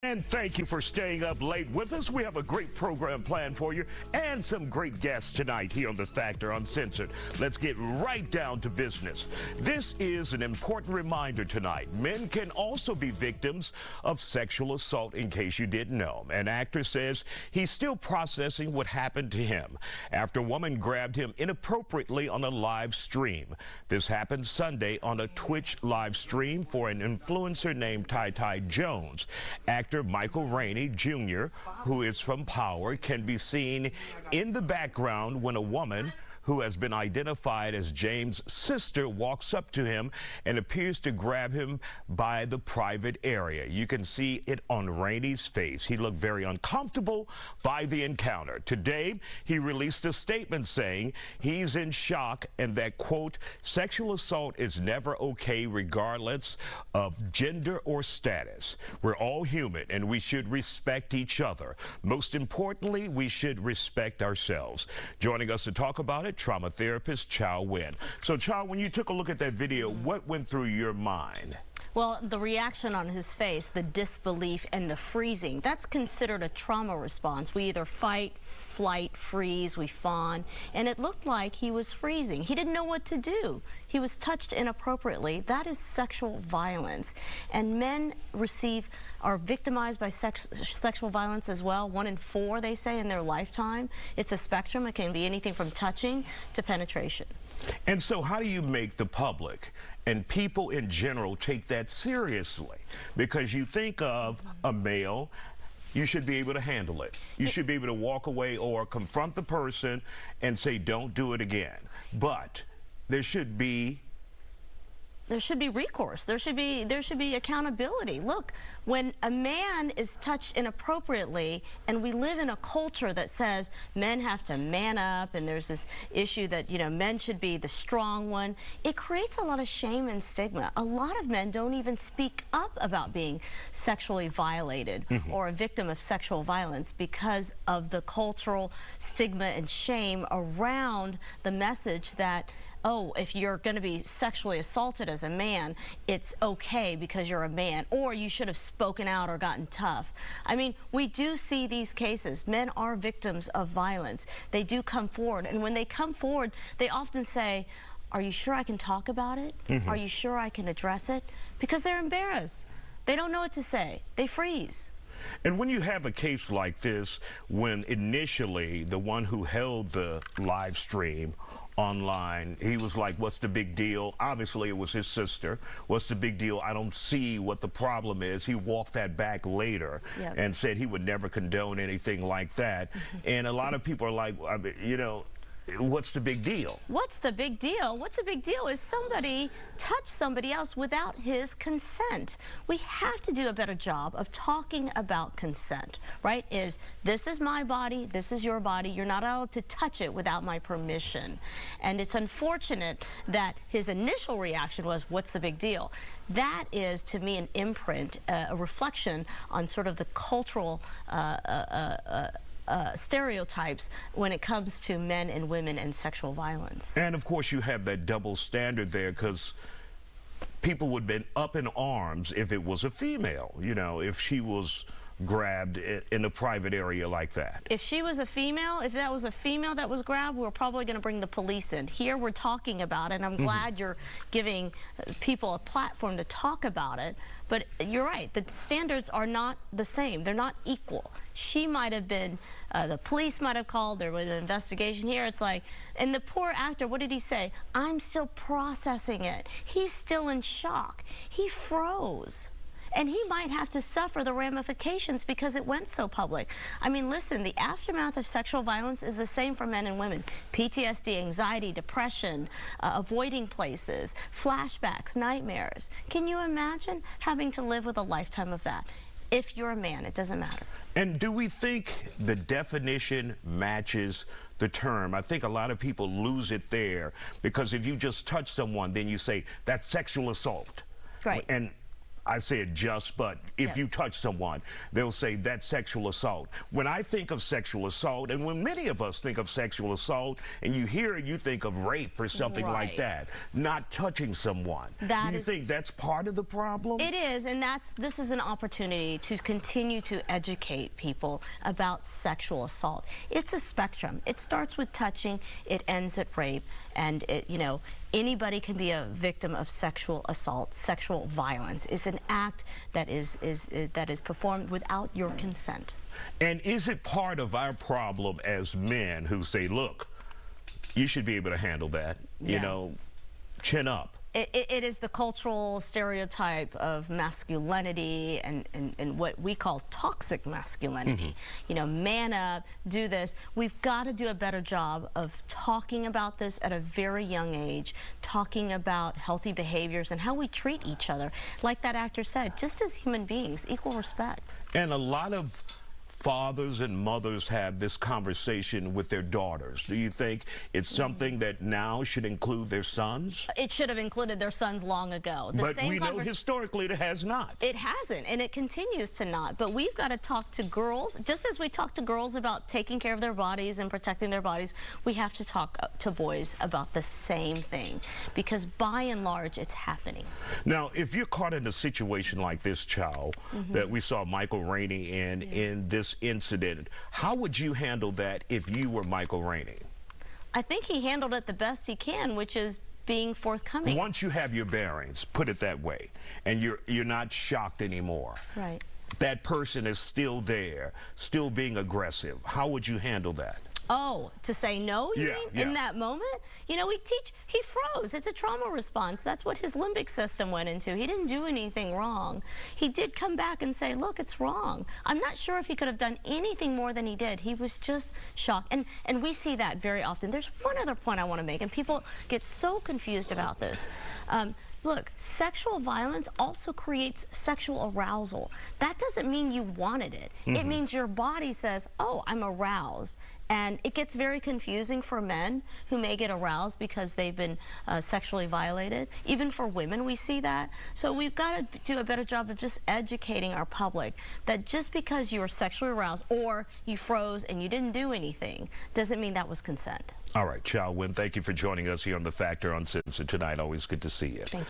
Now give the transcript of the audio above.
And thank you for staying up late with us. We have a great program planned for you and some great guests tonight here on The Factor Uncensored. Let's get right down to business. This is an important reminder tonight. Men can also be victims of sexual assault, in case you didn't know. An actor says he's still processing what happened to him after a woman grabbed him inappropriately on a live stream. This happened Sunday on a Twitch live stream for an influencer named Ty Jones. Actor Michael Rainey Jr., who is from Power, can be seen in the background when a woman who has been identified as James' sister walks up to him and appears to grab him by the private area. You can see it on Rainey's face. He looked very uncomfortable by the encounter. Today, he released a statement saying he's in shock and that, quote, sexual assault is never okay regardless of gender or status. We're all human and we should respect each other. Most importantly, we should respect ourselves. Joining us to talk about it, trauma therapist Chow Nguyen. So Chow, when you took a look at that video, what went through your mind? Well, the reaction on his face, the disbelief and the freezing, that's considered a trauma response. We either fight, flight, freeze, we fawn, and it looked like he was freezing. He didn't know what to do. He was touched inappropriately. That is sexual violence. And men are victimized by sexual violence as well. 1 in 4, they say, in their lifetime. It's a spectrum. It can be anything from touching to penetration. And so how do you make the public and people in general take that seriously? Because you think of a male, you should be able to handle it. You should be able to walk away or confront the person and say, don't do it again. But there should be recourse. There should be accountability. Look, when a man is touched inappropriately, and we live in a culture that says men have to man up, and there's this issue that, you know, men should be the strong one, it creates a lot of shame and stigma. A lot of men don't even speak up about being sexually violated or a victim of sexual violence because of the cultural stigma and shame around the message that, oh, if you're going to be sexually assaulted as a man, it's okay because you're a man, or you should have spoken out or gotten tough. I mean, we do see these cases. Men are victims of violence. They do come forward, and when they come forward, they often say, are you sure I can talk about it? Are you sure I can address it? Because they're embarrassed. They don't know what to say. They freeze. And when you have a case like this, when initially the one who held the live stream online, he was like, what's the big deal? Obviously, it was his sister. What's the big deal? I don't see what the problem is. He walked that back later and said he would never condone anything like that. And a lot of people are like, I mean, you know, what's the big deal? What's the big deal? What's the big deal is somebody touched somebody else without his consent. We have to do a better job of talking about consent, right? This is my body, this is your body. You're not allowed to touch it without my permission. And it's unfortunate that his initial reaction was, what's the big deal? That is, to me, an imprint, a reflection on sort of the cultural stereotypes when it comes to men and women and sexual violence. And of course you have that double standard there, because people would have been up in arms if it was a female, you know, if she was grabbed in a private area like that. If she was a female, if that was a female that was grabbed, we're probably going to bring the police in. Here we're talking about it, and I'm glad you're giving people a platform to talk about it. But you're right, the standards are not the same. They're not equal. She might have been, the police might have called, there was an investigation here. It's like, and the poor actor, what did he say? I'm still processing it. He's still in shock. He froze. And he might have to suffer the ramifications because it went so public. I mean, listen, the aftermath of sexual violence is the same for men and women. PTSD, anxiety, depression, avoiding places, flashbacks, nightmares. Can you imagine having to live with a lifetime of that? If you're a man, it doesn't matter. And do we think the definition matches the term? I think a lot of people lose it there, because if you just touch someone, then you say that's sexual assault. Right. And I said just, but if you touch someone, they'll say that's sexual assault. When I think of sexual assault, and when many of us think of sexual assault, and you hear it, you think of rape or something like that, not touching someone. Do you think that's part of the problem? It is, and this is an opportunity to continue to educate people about sexual assault. It's a spectrum. It starts with touching, it ends at rape, and anybody can be a victim of sexual assault. Sexual violence is an act that is performed without your consent. And is it part of our problem as men who say, look, you should be able to handle that, you know, chin up? It is the cultural stereotype of masculinity and what we call toxic masculinity. You know, man up, do this. We've got to do a better job of talking about this at a very young age, talking about healthy behaviors and how we treat each other. Like that actor said, just as human beings, equal respect. And a lot of fathers and mothers have this conversation with their daughters. Do you think it's something that now should include their sons? It should have included their sons long ago. But we know historically it has not. It hasn't, and it continues to not. But we've got to talk to girls, just as we talk to girls about taking care of their bodies and protecting their bodies, we have to talk to boys about the same thing, because by and large, it's happening. Now, if you're caught in a situation like this, child, that we saw Michael Rainey in this incident, how would you handle that if you were Michael Rainey? I think he handled it the best he can, which is being forthcoming. Once you have your bearings, put it that way, and you're not shocked anymore. Right. That person is still there, still being aggressive. How would you handle that? Oh, to say no, you mean, in that moment? You know, he froze. It's a trauma response. That's what his limbic system went into. He didn't do anything wrong. He did come back and say, look, it's wrong. I'm not sure if he could have done anything more than he did. He was just shocked. And we see that very often. There's one other point I want to make, and people get so confused about this. Look, sexual violence also creates sexual arousal. That doesn't mean you wanted it. It means your body says, oh, I'm aroused. And it gets very confusing for men who may get aroused because they've been sexually violated. Even for women, we see that. So we've got to do a better job of just educating our public that just because you were sexually aroused or you froze and you didn't do anything doesn't mean that was consent. All right, Chow Win, thank you for joining us here on The Factor Uncensored tonight. Always good to see you. Thank you.